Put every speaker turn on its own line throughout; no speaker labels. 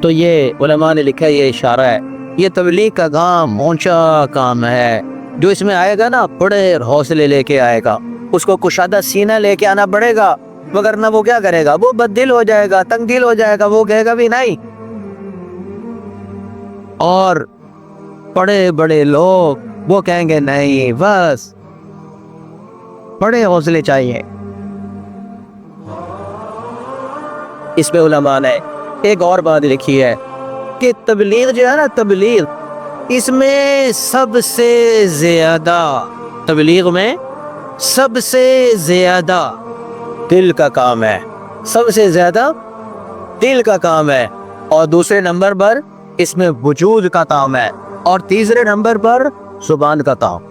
تو یہ علماء نے لکھا یہ اشارہ ہے، یہ تبلیغ کا کام اونچا کام ہے۔ جو اس میں آئے گا نا بڑے حوصلے لے کے آئے گا، اس کو کشادہ سینہ لے کے آنا پڑے گا، مگر نہ وہ کیا کرے گا، وہ بد دل ہو جائے گا، تنگ دل ہو جائے گا، وہ کہے گا بھی نہیں۔ اور بڑے بڑے لوگ وہ کہیں گے نہیں، بس بڑے حوصلے چاہیے۔ اس پہ علماء نے ایک اور بات لکھی ہے کہ تبلیغ جو ہے نا، تبلیغ اس میں سب سے زیادہ، تبلیغ میں سب سے زیادہ دل کا کام ہے، سب سے زیادہ دل کا کام ہے، اور دوسرے نمبر پر اس میں وجود کا کام ہے، اور تیسرے نمبر پر زبان کا کام۔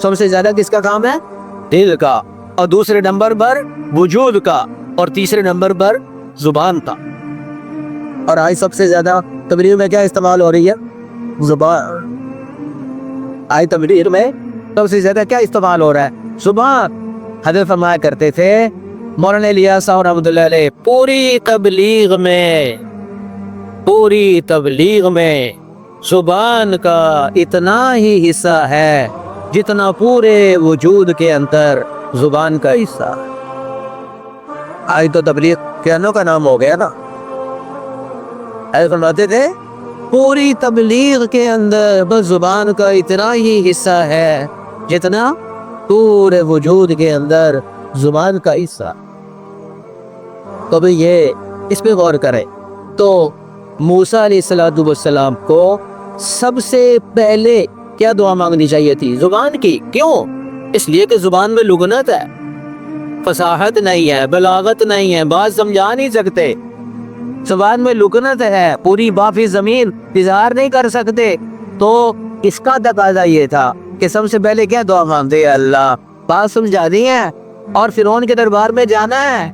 سب سے زیادہ کس کا کام ہے؟ دل کا، اور دوسرے نمبر پر وجود کا، اور تیسرے نمبر پر زبان کا۔ اور آج سب سے زیادہ تبلیغ میں کیا استعمال ہو رہی ہے؟ زبان۔ آج تبلیغ میں سب سے زیادہ کیا استعمال ہو رہا ہے؟ زبان۔ حضرت فرمایا کرتے تھے مولانا الیاس صاحب رحمۃ اللہ علیہ، پوری تبلیغ میں زبان کا اتنا ہی حصہ ہے جتنا پورے وجود کے اندر زبان کا حصہ ہے۔ آج تو تبلیغ کہنوں کا نام ہو گیا نا۔ ایسے فرماتے تھے پوری تبلیغ کے اندر بس زبان کا اتنا ہی حصہ ہے جتنا پورے وجود کے اندر زبان کا حصہ۔ تو بھی یہ اس پہ غور کریں تو موسیٰ علیہ السلام کو سب سے پہلے کیا دعا مانگنی چاہیے تھی؟ زبان کی۔ کیوں؟ اس لیے کہ زبان میں لغنت ہے، فصاحت نہیں ہے، بلاغت نہیں ہے، بات سمجھا نہیں سکتے، زبان میں لغنت ہے، پوری بافی زمین اظہار نہیں کر سکتے۔ تو اس کا تقاضا یہ تھا کہ سب سے پہلے کیا دعا مانگتے ہیں؟ اللہ بات سمجھا دی ہے، اور فرعون کے دربار میں جانا ہے،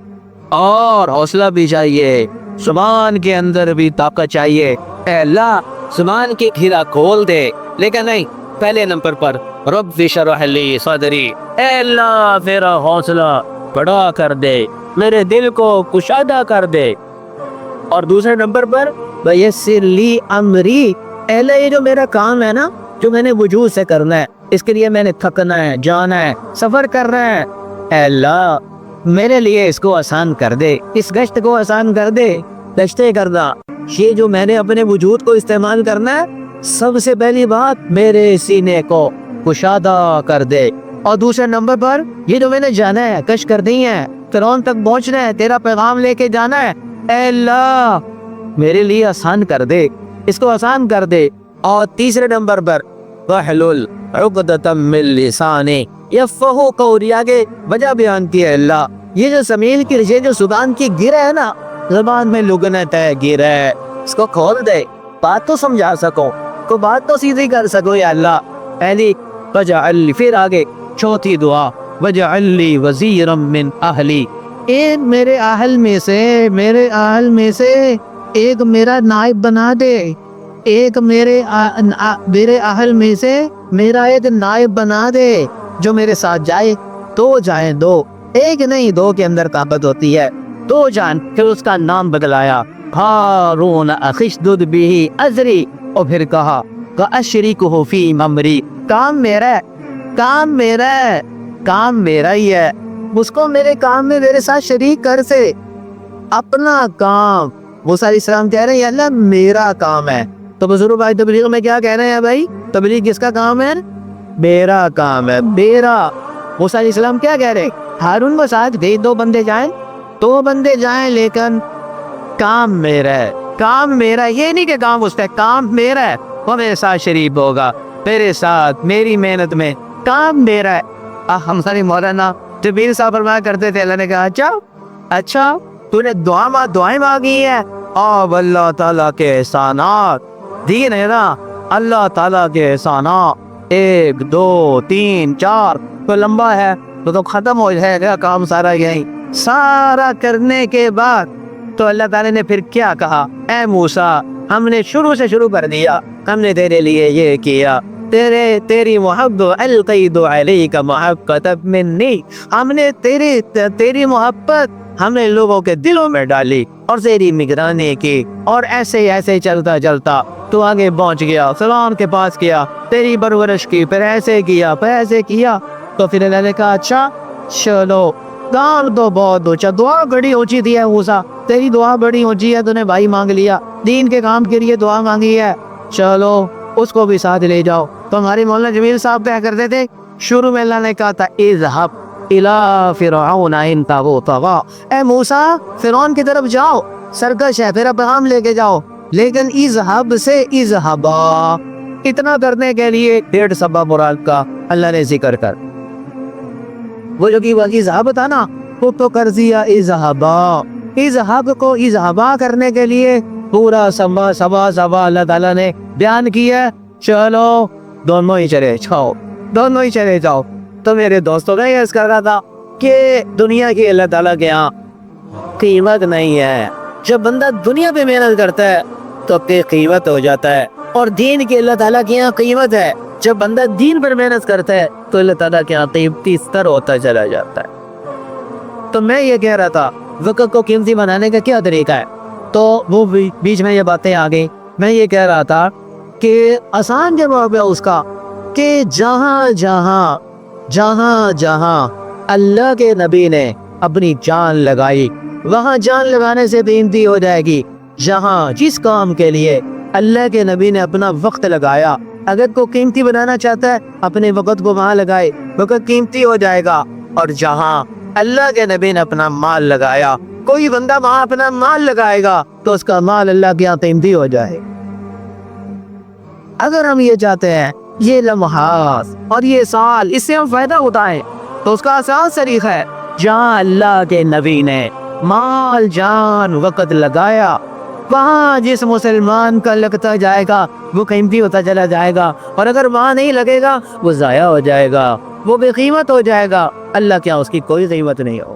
اور حوصلہ بھی چاہیے، زبان کے اندر بھی طاقت چاہیے۔ اے اللہ زبان کی گھیرا کھول دے، لیکن نہیں، پہلے نمبر پر رب اشرح لی صدری، اے اللہ میرا حوصلہ بڑا کر دے، میرے دل کو کشادہ کر دے۔ اور دوسرے نمبر پر ویسر لی امری، اے اللہ یہ جو میرا کام ہے نا، جو میں نے وجود سے کرنا ہے، اس کے لیے میں نے تھکنا ہے، جانا ہے، سفر کرنا ہے، اے اللہ میرے لیے اس کو آسان کر دے، اس گشت کو آسان کر دے۔ گشتیں کرنا، یہ جو میں نے اپنے وجود کو استعمال کرنا ہے، سب سے پہلی بات میرے سینے کو کشادہ کر دے۔ اور دوسرے نمبر پر یہ جو میں نے جانا ہے، کش کرنی ہے، فرعون تک پہنچنا ہے، تیرا پیغام لے کے جانا ہے، اے اللہ میرے لیے آسان کر دے، اس کو آسان کر دے۔ اور تیسرے نمبر پر وَحْلُلْ عُقْدَةً مِّن لِّسَانِي یفقہوا قولی، آگے وجہ بیان کی ہے اللہ یہ جو زمین کی، یہ جو زبان کی گر ہے نا، زبان میں لغنت ہے، گر ہے، اس کو کھول دے، بات تو سمجھا سکو، کو بات تو سیدھی کر سکو یا اللہ۔ پہلی وجعل لی، پھر آگے چوتھی دعا وجعل لی وزیرا من اہلی، ایک میرے اہل میں سے ایک میرا نائب بنا دے، ایک میرے اہل میں سے میرا ایک نائب بنا دے جو میرے ساتھ جائے، دو جائیں، دو، ایک نہیں، دو کے اندر طاقت ہوتی ہے، دو جان۔ پھر اس کا نام بدلایا ہارون اخی اشدد بہ ازری، اور پھر کہا واشرکہ فی امری، کام میرا ہے، کام میرا ہے، کام میرا ہی ہے، اس کو میرے کام میں میرے ساتھ شریک کر سے، اپنا کام۔ موسیٰ علیہ السلام کہہ رہے ہیں یا اللہ میرا کام ہے، تو بزرگ بھائی تبلیغ میں کیا کہہ رہے ہیں بھائی؟ تبلیغ کس کا کام ہے؟ میرا کام ہے، میرا۔ موسیٰ علیہ السلام کیا کہہ رہے؟ ہارون کو ساتھ دے، دو بندے جائیں، لیکن کام میرا ہے، کام میرا، یہ نہیں کہ کام اس کا، کام میرا ہے، وہ میرے ساتھ شریک ہوگا، میرے ساتھ میری محنت میں، کام میرا ہے۔ ہم سارے مولانا جبیر صاحب فرمایا کرتے تھے، اللہ نے کہا اچھا تو نے دعائیں مانگی ہیں، اب اللہ تعالیٰ کے احسانات، دین ہے نا، اللہ تعالیٰ کے احسانات 1 2 3 4 تو لمبا ہے، تو ختم ہو جائے گا کام سارا، یہی سارا کرنے کے بعد تو اللہ تعالیٰ نے پھر کیا کہا؟ اے موسیٰ ہم نے شروع سے شروع کر دیا، ہم نے تیرے لیے یہ کیا، تیری محبت القید علیک محبت منی، ہم نے تیری محبت ہم نے لوگوں کے دلوں میں ڈالی اور زیری نگرانی کی، اور ایسے ایسے چلتا چلتا تو آگے پہنچ گیا، فرعون کے پاس گیا، تیری پرورش کی، پھر ایسے کیا، پھر ایسے کیا۔ تو پھر اللہ نے کہا اچھا چلو، کام تو بہت اونچا، دعا بڑی اونچی دی ہے موسیٰ، تیری دعا بڑی اونچی ہے، تو نے بھائی مانگ لیا، دین کے کام کے لیے دعا مانگی ہے، چلو اس کو بھی ساتھ لے جاؤ۔ تو ہمارے مولانا جمیل صاحب کیا کرتے تھے، شروع میں اللہ نے کہا تھا اذهب الى فرعون انه طغى، اے موسیٰ فرعون کی طرف جاؤ، سرکش ہے، پھر ابراہم لے کے جاؤ، لیکن اذهب سے اذهبا اتنا کرنے کے لیے 1.5 صفحہ مراد کا اللہ نے ذکر کر، وہ جو کہ اذهب تھا نا، وہ تو کر دیا اذهبا، اذهب کو اذهبا کرنے کے لیے پورا سبا اللہ تعالیٰ نے بیان کیا، چلو دونوں ہی چلے جاؤ، دونوں ہی چلے جاؤ۔ تو میرے دوستوں نے یہ کہا تھا کہ دنیا کی اللہ تعالیٰ کے ہاں قیمت نہیں ہے، جب بندہ دنیا پہ محنت کرتا ہے تو اپنی قیمت ہو جاتا ہے، اور دین کی اللہ تعالیٰ کے یہاں قیمت ہے، جب بندہ دین پر محنت کرتا ہے تو اللہ تعالیٰ کے یہاں قیمتی ستر ہوتا چلا جاتا ہے۔ تو میں یہ کہہ رہا تھا وقت کو قیمتی بنانے کا کیا طریقہ ہے، تو وہ بیچ میں یہ باتیں آ گئی۔ میں یہ کہہ رہا تھا کہ آسان جواب ہے اس کا کہ جہاں جہاں اللہ کے نبی نے اپنی جان لگائی، وہاں جان لگانے سے قیمتی ہو جائے گی۔ جہاں جس کام کے لیے اللہ کے نبی نے اپنا وقت لگایا، اگر کو قیمتی بنانا چاہتا ہے اپنے وقت کو وہاں لگائے، وقت قیمتی ہو جائے گا۔ اور جہاں اللہ کے نبی نے اپنا مال لگایا، کوئی بندہ وہاں اپنا مال لگائے گا تو اس کا مال اللہ کے یہاں قیمتی ہو جائے۔ اگر ہم یہ چاہتے ہیں یہ لمحات اور یہ سال اس سے ہم فائدہ اٹھائیں تو اس کا آسان طریقہ ہے، جہاں اللہ کے نبی نے مال جان وقت لگایا، وہاں جس مسلمان کا لگتا جائے گا وہ قیمتی ہوتا چلا جائے گا، اور اگر وہاں نہیں لگے گا وہ ضائع ہو جائے گا، وہ بے قیمت ہو جائے گا، اللہ کیا اس کی کوئی قیمت نہیں ہو۔